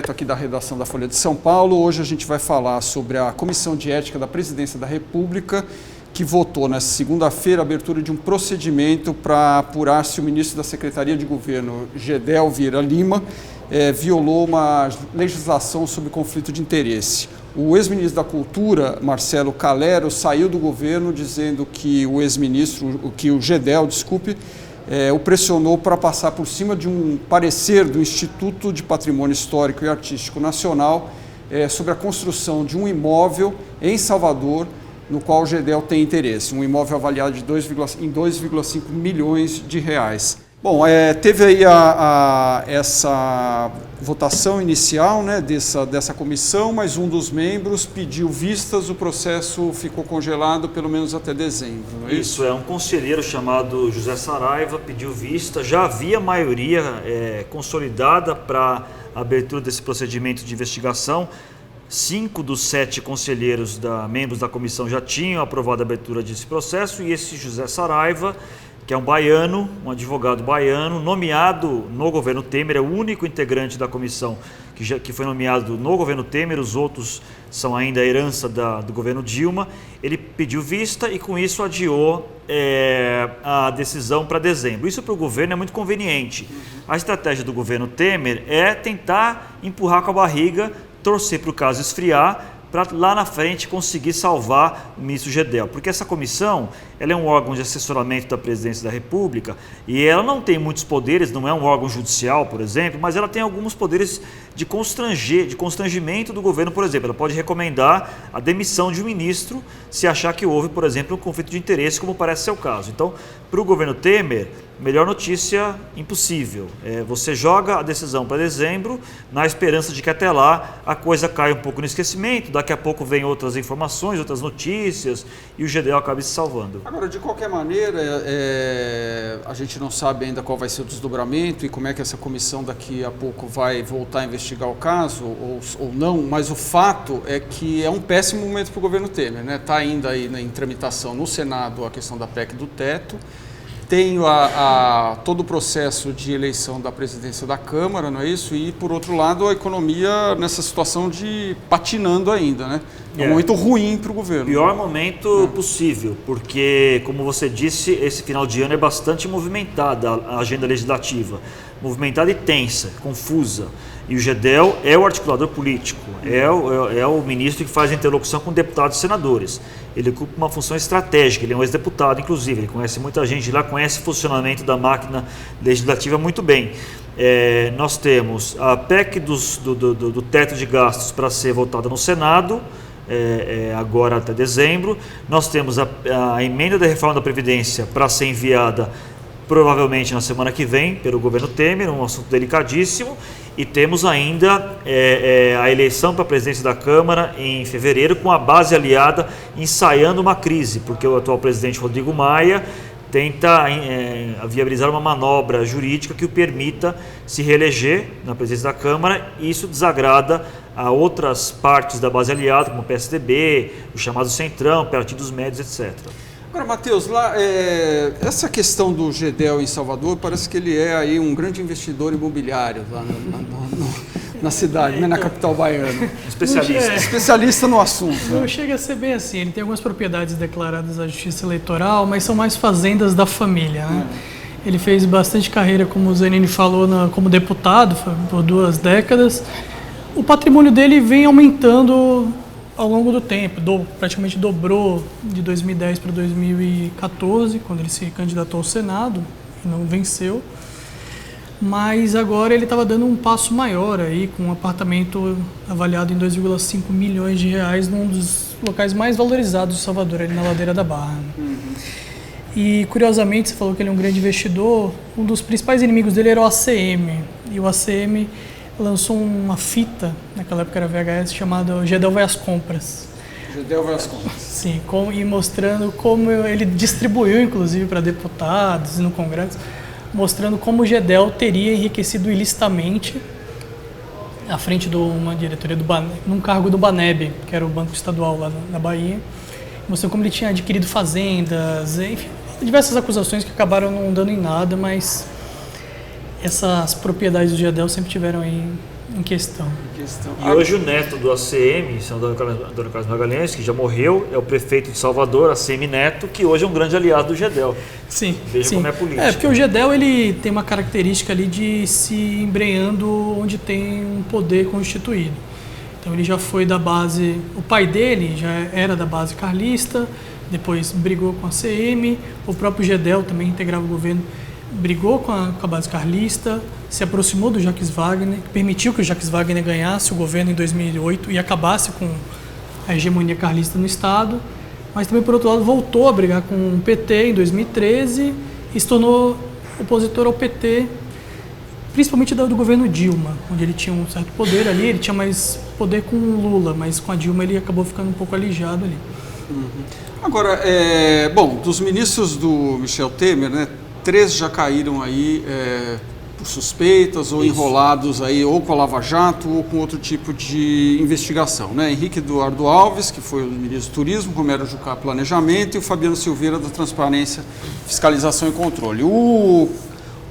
direto aqui da redação da Folha de São Paulo. Hoje a gente vai falar sobre a Comissão de Ética da Presidência da República, que votou nesta segunda-feira a abertura de um procedimento para apurar se o ministro da Secretaria de Governo, Gedel Vieira Lima, violou uma legislação sobre conflito de interesse. O ex-ministro da Cultura, Marcelo Calero, saiu do governo dizendo que o Gedel, o pressionou para passar por cima de um parecer do Instituto de Patrimônio Histórico e Artístico Nacional sobre a construção de um imóvel em Salvador, no qual o Gedel tem interesse, um imóvel avaliado em 2,5 milhões de reais. Bom, teve aí essa votação inicial, né, dessa comissão, mas um dos membros pediu vistas, o processo ficou congelado pelo menos até dezembro. Não é isso? Isso, um conselheiro chamado José Saraiva pediu vista, já havia maioria consolidada para a abertura desse procedimento de investigação. 5 dos 7 conselheiros membros da comissão já tinham aprovado a abertura desse processo e esse José Saraiva, que é um baiano, um advogado baiano, nomeado no governo Temer, é o único integrante da comissão que foi nomeado no governo Temer, os outros são ainda a herança do governo Dilma. Ele pediu vista e com isso adiou a decisão para dezembro. Isso para o governo é muito conveniente. A estratégia do governo Temer é tentar empurrar com a barriga, torcer para o caso esfriar, para lá na frente conseguir salvar o ministro Gedel. Porque essa comissão ela é um órgão de assessoramento da Presidência da República e ela não tem muitos poderes, não é um órgão judicial, por exemplo, mas ela tem alguns poderes de constrangimento do governo, por exemplo. Ela pode recomendar a demissão de um ministro se achar que houve, por exemplo, um conflito de interesse, como parece ser o caso. Então, para o governo Temer, melhor notícia impossível. Você joga a decisão para dezembro na esperança de que até lá a coisa caia um pouco no esquecimento, daqui a pouco vem outras informações, outras notícias e o Gedel acabe se salvando. Agora, de qualquer maneira, a gente não sabe ainda qual vai ser o desdobramento e como é que essa comissão daqui a pouco vai voltar a investigar o caso ou não, mas o fato é que é um péssimo momento para o governo Temer, né? Está ainda aí em tramitação no Senado a questão da PEC do teto. Tem todo o processo de eleição da presidência da Câmara, não é isso? E, por outro lado, a economia nessa situação de patinando ainda, né? É um momento ruim para o governo. Pior momento possível, porque, como você disse, esse final de ano é bastante movimentada a agenda legislativa. Movimentada e tensa, confusa. E o Gedel é o articulador político, é o ministro que faz a interlocução com deputados e senadores. Ele ocupa uma função estratégica, ele é um ex-deputado, inclusive, ele conhece muita gente lá, conhece o funcionamento da máquina legislativa muito bem. Nós temos a PEC do teto de gastos para ser votada no Senado, agora até dezembro. Nós temos a emenda da reforma da Previdência para ser enviada provavelmente na semana que vem pelo governo Temer, um assunto delicadíssimo. E temos ainda a eleição para a presidência da Câmara em fevereiro, com a base aliada ensaiando uma crise, porque o atual presidente Rodrigo Maia tenta viabilizar uma manobra jurídica que o permita se reeleger na presidência da Câmara, e isso desagrada a outras partes da base aliada, como o PSDB, o chamado Centrão, partidos médios, etc. Agora, Matheus, essa questão do Gedel em Salvador, parece que ele é aí um grande investidor imobiliário lá na cidade, né, na capital baiana. Especialista no assunto. Não chega a ser bem assim, ele tem algumas propriedades declaradas à Justiça Eleitoral, mas são mais fazendas da família, né? Ele fez bastante carreira, como o Zanini falou, como deputado por 2 décadas. O patrimônio dele vem aumentando ao longo do tempo, praticamente dobrou de 2010 para 2014, quando ele se candidatou ao Senado e não venceu. Mas agora ele estava dando um passo maior aí, com um apartamento avaliado em 2,5 milhões de reais num dos locais mais valorizados de Salvador, ali na Ladeira da Barra. E curiosamente, você falou que ele é um grande investidor, um dos principais inimigos dele era o ACM, e o ACM lançou uma fita, naquela época era VHS, chamada Gedel vai às compras. Gedel vai às compras. Sim, e mostrando como ele distribuiu, inclusive, para deputados e no Congresso, mostrando como o Gedel teria enriquecido ilicitamente à frente de uma diretoria num cargo do Baneb, que era o Banco Estadual lá na Bahia, mostrando como ele tinha adquirido fazendas, enfim, diversas acusações que acabaram não dando em nada, mas essas propriedades do Gedel sempre tiveram aí em questão. E hoje o neto do ACM, São Antônio Carlos Magalhães, que já morreu, é o prefeito de Salvador, ACM Neto, que hoje é um grande aliado do Gedel. Sim. Veja sim. como é política. Porque o Gedel ele tem uma característica ali de se embrenhando onde tem um poder constituído. Então ele já foi da base, o pai dele já era da base carlista, depois brigou com a ACM, o próprio Gedel também integrava o governo, brigou com a base carlista, se aproximou do Jacques Wagner, permitiu que o Jacques Wagner ganhasse o governo em 2008 e acabasse com a hegemonia carlista no Estado, mas também, por outro lado, voltou a brigar com o PT em 2013 e se tornou opositor ao PT, principalmente do governo Dilma, onde ele tinha um certo poder ali, ele tinha mais poder com o Lula, mas com a Dilma ele acabou ficando um pouco alijado ali. Agora, bom, dos ministros do Michel Temer, né, 3 já caíram aí por suspeitas ou enrolados aí ou com a Lava Jato ou com outro tipo de investigação, né? Henrique Eduardo Alves, que foi o ministro do Turismo, Romero Jucá, Planejamento, e o Fabiano Silveira, da Transparência, Fiscalização e Controle. O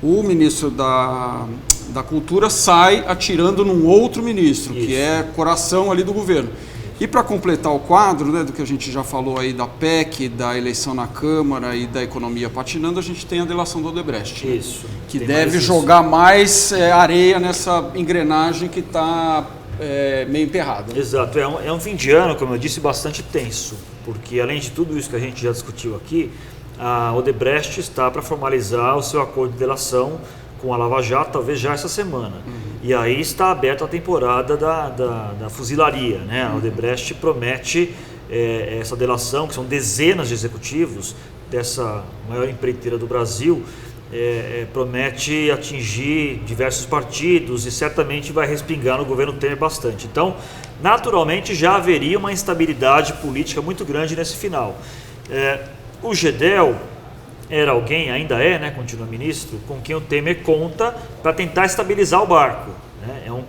ministro da Cultura sai atirando num outro ministro, que é coração ali do governo. E para completar o quadro, né, do que a gente já falou aí da PEC, da eleição na Câmara e da economia patinando, a gente tem a delação do Odebrecht. Isso. Que deve jogar mais areia nessa engrenagem que está meio emperrada. Exato. É um fim de ano, como eu disse, bastante tenso, porque além de tudo isso que a gente já discutiu aqui, a Odebrecht está para formalizar o seu acordo de delação com a Lava Jato, talvez já essa semana. E aí está aberta a temporada da fuzilaria, né? A Odebrecht promete essa delação, que são dezenas de executivos dessa maior empreiteira do Brasil, promete atingir diversos partidos e certamente vai respingar no governo Temer bastante. Então, naturalmente, já haveria uma instabilidade política muito grande nesse final. O Gedel era alguém, ainda né, continua ministro, com quem o Temer conta para tentar estabilizar o barco. Né? É um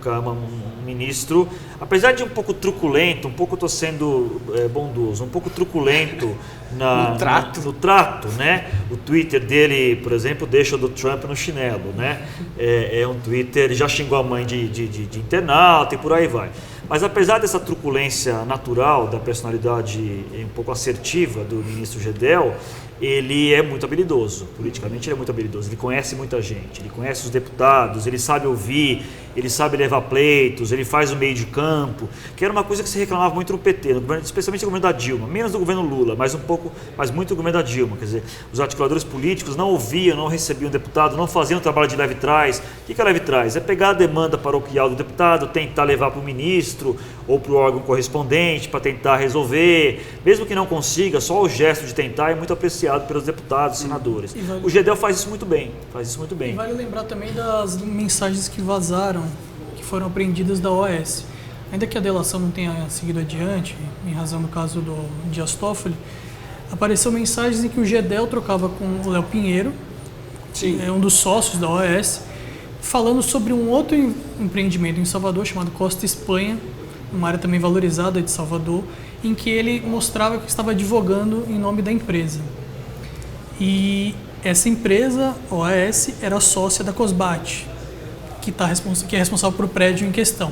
ministro, apesar de um pouco truculento, um pouco estou sendo bondoso, um pouco truculento no trato, né? O Twitter dele, por exemplo, deixa o do Trump no chinelo, né? É um Twitter, ele já xingou a mãe de internauta e por aí vai. Mas apesar dessa truculência natural, da personalidade um pouco assertiva do ministro Gedel, ele é muito habilidoso, politicamente ele é muito habilidoso, ele conhece muita gente, ele conhece os deputados, ele sabe ouvir, ele sabe levar pleitos, ele faz o meio de campo, que era uma coisa que se reclamava muito no PT, especialmente no governo da Dilma, menos no governo Lula, mas muito no governo da Dilma, quer dizer, os articuladores políticos não ouviam, não recebiam o deputado, não faziam o trabalho de leve-trás. O que é leve-trás? É pegar a demanda paroquial do deputado, tentar levar para o ministro ou para o órgão correspondente para tentar resolver, mesmo que não consiga, só o gesto de tentar é muito apreciado pelos deputados, senadores. O Gedel faz isso muito bem, E vale lembrar também das mensagens que vazaram, que foram apreendidas da OAS. Ainda que a delação não tenha seguido adiante, em razão do caso do Dias Toffoli, apareceu mensagens em que o Gedel trocava com o Léo Pinheiro, um dos sócios da OAS, falando sobre um outro empreendimento em Salvador chamado Costa Espanha, uma área também valorizada de Salvador, em que ele mostrava que estava advogando em nome da empresa. E essa empresa, OAS, era sócia da Cosbat, que é responsável por prédio em questão.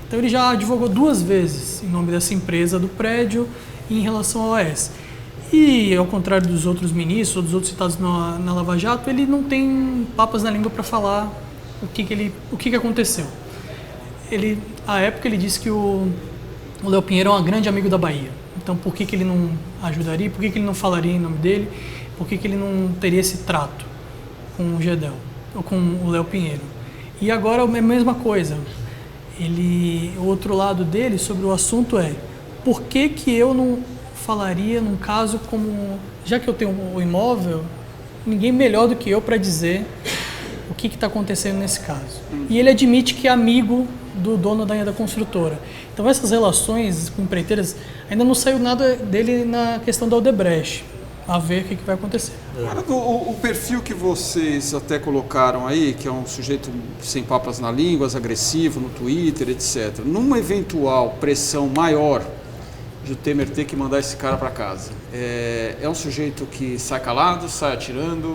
Então ele já advogou 2 vezes em nome dessa empresa do prédio em relação ao OAS. E, ao contrário dos outros ministros, ou dos outros citados na Lava Jato, ele não tem papas na língua para falar o que aconteceu. À época ele disse que o Léo Pinheiro é um grande amigo da Bahia. Então por que ele não ajudaria? Por que ele não falaria em nome dele? Por que ele não teria esse trato com o Gedel ou com o Léo Pinheiro? E agora é a mesma coisa. O outro lado dele sobre o assunto é: por que eu não falaria num caso como, já que eu tenho o imóvel, ninguém melhor do que eu para dizer o que está acontecendo nesse caso. E ele admite que é amigo do dono da construtora. Então essas relações com empreiteiras, ainda não saiu nada dele na questão da Odebrecht. A ver o que vai acontecer. O perfil que vocês até colocaram aí, que é um sujeito sem papas na língua, agressivo no Twitter, etc. Numa eventual pressão maior de o Temer ter que mandar esse cara para casa? É um sujeito que sai calado, sai atirando?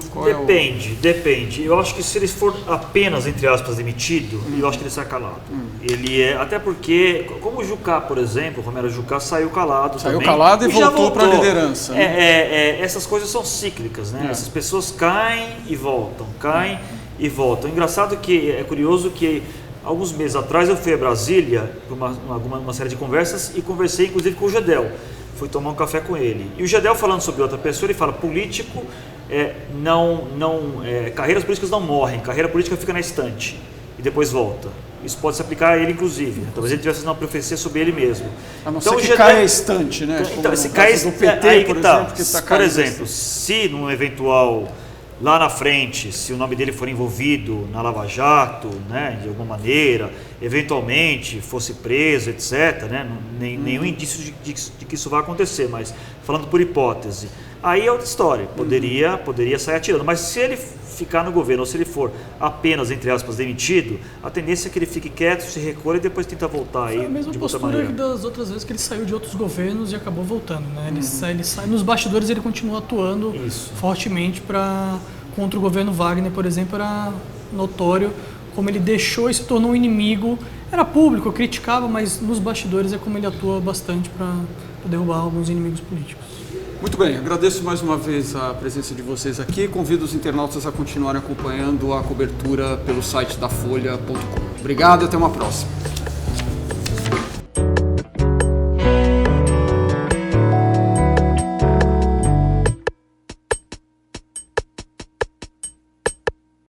Depende. Eu acho que se ele for apenas, entre aspas, demitido, eu acho que ele sai calado. Ele até porque, como o Jucá, por exemplo, o Romero Jucá saiu calado também. Saiu calado e voltou para a liderança. Né? Essas coisas são cíclicas, né? Essas pessoas caem e voltam, Engraçado que, é curioso que alguns meses atrás eu fui a Brasília para uma série de conversas e conversei inclusive com o Gedel. Fui tomar um café com ele. E o Gedel, falando sobre outra pessoa, ele fala: político, carreiras políticas não morrem, carreira política fica na estante e depois volta. Isso pode se aplicar a ele, inclusive. Talvez ele tivesse uma profecia sobre ele mesmo. A não ser que caia a estante, né? Então, se cai do PT, aí por exemplo, que está por exemplo, se num eventual lá na frente, se o nome dele for envolvido na Lava Jato, né, de alguma maneira, eventualmente fosse preso, etc., né, nenhum indício de que isso vai acontecer, mas falando por hipótese, aí é outra história, poderia sair atirando, mas se ele ficar no governo, ou se ele for apenas, entre aspas, demitido, a tendência é que ele fique quieto, se recolha e depois tenta voltar aí. Foi a mesma de outra postura maneira. das outras vezes que ele saiu de outros governos e acabou voltando, né? Ele sai nos bastidores, ele continua atuando fortemente contra o governo Wagner, por exemplo. Era notório como ele deixou e se tornou um inimigo. Era público, criticava, mas nos bastidores é como ele atua bastante para derrubar alguns inimigos políticos. Muito bem, agradeço mais uma vez a presença de vocês aqui. Convido os internautas a continuarem acompanhando a cobertura pelo site da Folha.com. Obrigado e até uma próxima.